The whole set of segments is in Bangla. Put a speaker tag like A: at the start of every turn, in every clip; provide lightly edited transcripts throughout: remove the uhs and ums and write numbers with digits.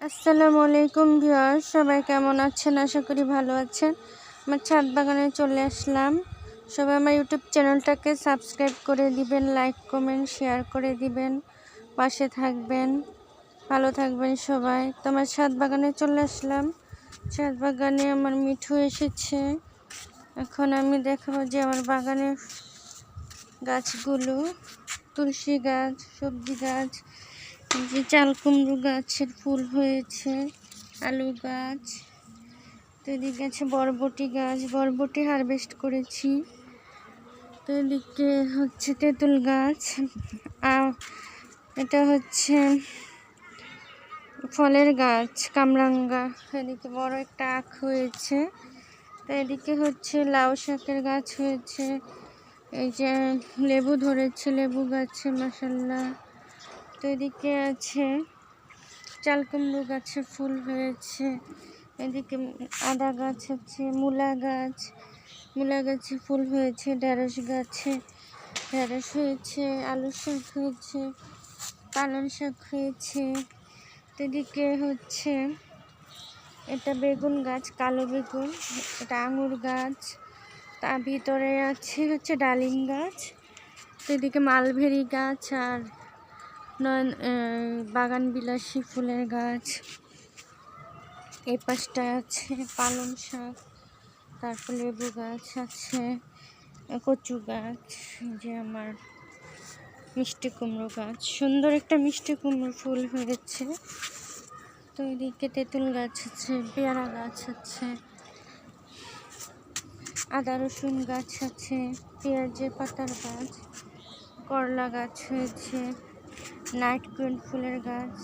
A: আসসালামু আলাইকুম ভিউয়ার্স, সবাই কেমন আছেন? আশা করি ভালো আছেন। আমার ছাদ বাগানে চলে আসলাম। সবাই আমার ইউটিউব চ্যানেলটাকে সাবস্ক্রাইব করে দিবেন, লাইক কমেন্ট শেয়ার করে দিবেন, পাশে থাকবেন, ভালো থাকবেন সবাই। তো আমার ছাদ বাগানে চলে আসলাম। ছাদ বাগানে আমার মিঠু এসেছে। এখন আমি দেখাবো যে আমার বাগানের গাছগুলো, তুলসী গাছ, সবজি গাছ, যে চাল কুমড়ো গাছের ফুল হয়েছে, আলু গাছ, তো এদিকে আছে বরবটি গাছ, বরবটি হারভেস্ট করেছি। তো এদিকে হচ্ছে তেঁতুল গাছ, এটা হচ্ছে ফলের গাছ কামরাঙ্গা। এদিকে বড় একটা আখ হয়েছে। তো এদিকে হচ্ছে লাউ শাকের গাছ হয়েছে। এই যে লেবু ধরেছে, লেবু গাছে মাশাআল্লাহ। তো এদিকে আছে চাল কুমড়ো গাছে ফুল হয়েছে। এদিকে আদা গাছ আছে, মূলা গাছে ফুল হয়েছে, ঢেঁড়স গাছে ঢেঁড়স হয়েছে, আলু শাক হয়েছে, পালং শাক হয়েছে। তো এদিকে হচ্ছে এটা বেগুন গাছ, কালো বেগুন, এটা আঙুর গাছ, তার ভিতরে আছে হচ্ছে ডালিম গাছ। তো এদিকে মালবেরি গাছ আর বাগান বিলাসী ফুলের গাছ। এই পাশটায় আছে পালং শাক, তারপর লেবু গাছ আছে, কচু গাছ, যে আমার মিষ্টি কুমড়ো গাছ, সুন্দর একটা মিষ্টি কুমড়ো ফুল হয়েছে। তো এদিকে তেঁতুল গাছ আছে, পেয়ারা গাছ আছে, আদা রসুন গাছ আছে, পেঁয়াজের পাতার গাছ, করলা গাছ হয়েছে, নাইট ক্রিম ফুলের গাছ,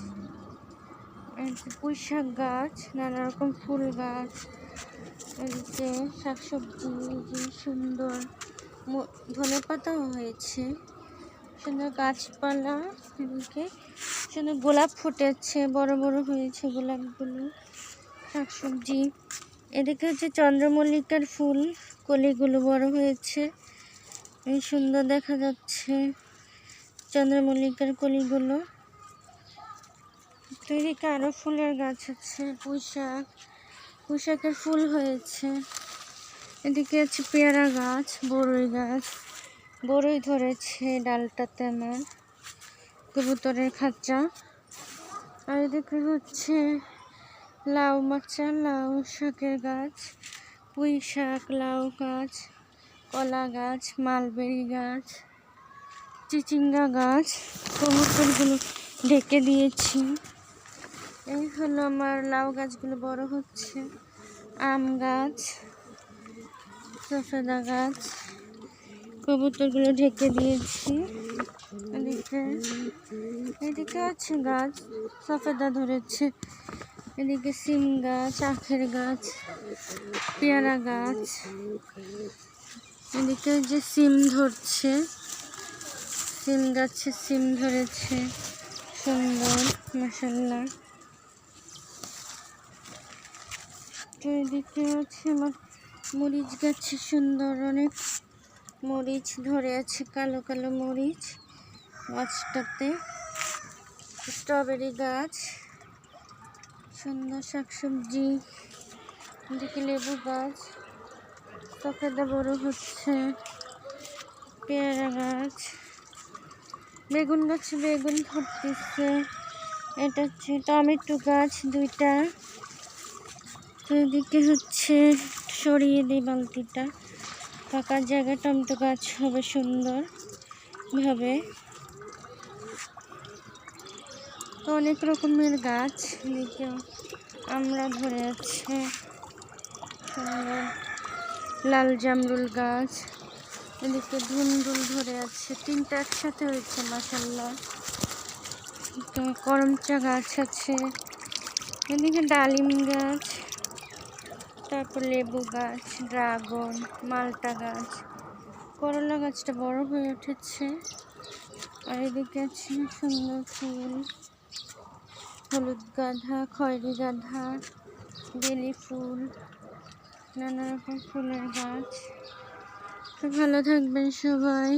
A: পুঁই শাক গাছ, নানা রকম ফুল গাছ, এদিকে শাকসবজি, যে সুন্দর ধনে পাতাও হয়েছে, সুন্দর গাছপালা। এদিকে সুন্দর গোলাপ ফুটেছে, বড় বড় হয়েছে গোলাপগুলো, শাকসবজি। এদিকে হচ্ছে চন্দ্রমল্লিকার ফুল, কলিগুলো বড় হয়েছে, এই সুন্দর দেখা যাচ্ছে চন্দ্রমল্লিকার কলিগুলো। তো এদিকে আরো ফুলের গাছ আছে, পুঁই শাকের ফুল হয়েছে। এদিকে আছে পেয়ারা গাছ, বড়ই ধরেছে ডালটাতে আমার, কবুতরের খাঁচা। আর এদিকে হচ্ছে লাউ শাকের গাছ, পুঁই শাক, লাউ গাছ, কলা গাছ, মালবেরি গাছ, চিচিঙ্গা গাছ, কবুতরগুলো ঢেকে দিয়েছি। এই হলো আমার লাউ গাছগুলো বড় হচ্ছে, আম গাছ, সফেদা গাছ, কবুতরগুলো ঢেকে দিয়েছি। এদিকে আছে গাছ, সফেদা ধরেছে। এদিকে সিম গাছ, আখের গাছ, পেয়ারা গাছ, এদিকে যে সিম ধরছে, সিম গাছে সিম ধরেছে, সুন্দর মাশাআল্লাহ। তো এদিকে আছে আমার মরিচ গাছে সুন্দর অনেক মরিচ ধরে আছে, কালো কালো মরিচ গাছটাতে। স্ট্রবেরি গাছ, সুন্দর শাকসবজি। এদিকে লেবু গাছ, সফেদা বড় হচ্ছে, পেয়ারা গাছ, বেগুন গাছে বেগুন ধরতেছে। এটা হচ্ছে টমেটো গাছ দুইটা। তো এদিকে হচ্ছে সরিয়ে দিই বালতিটা, ফাঁকা জায়গায় টমেটো গাছ হবে সুন্দর ভাবে। তো অনেক রকমের গাছ, এদিকে আমরা ধরে আছে সুন্দর লাল জামরুল গাছ, এদিকে ধুন্দুল ধরে আছে, তিনটা একসাথে হয়েছে মাশাআল্লাহ। তো করমচা গাছ আছে, এদিকে ডালিম গাছ, তারপর লেবু গাছ, ড্রাগন, মালটা গাছ, করলা গাছটা বড় হয়ে উঠেছে। আর এদিকে আছে সুন্দর ফুল, হলুদ গাঁদা, খয়েরি গাঁদা, বেলি ফুল, নানা রকম ফুলের গাছ। তো ভালো থাকবেন সবাই,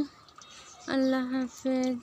A: আল্লাহ হাফেজ।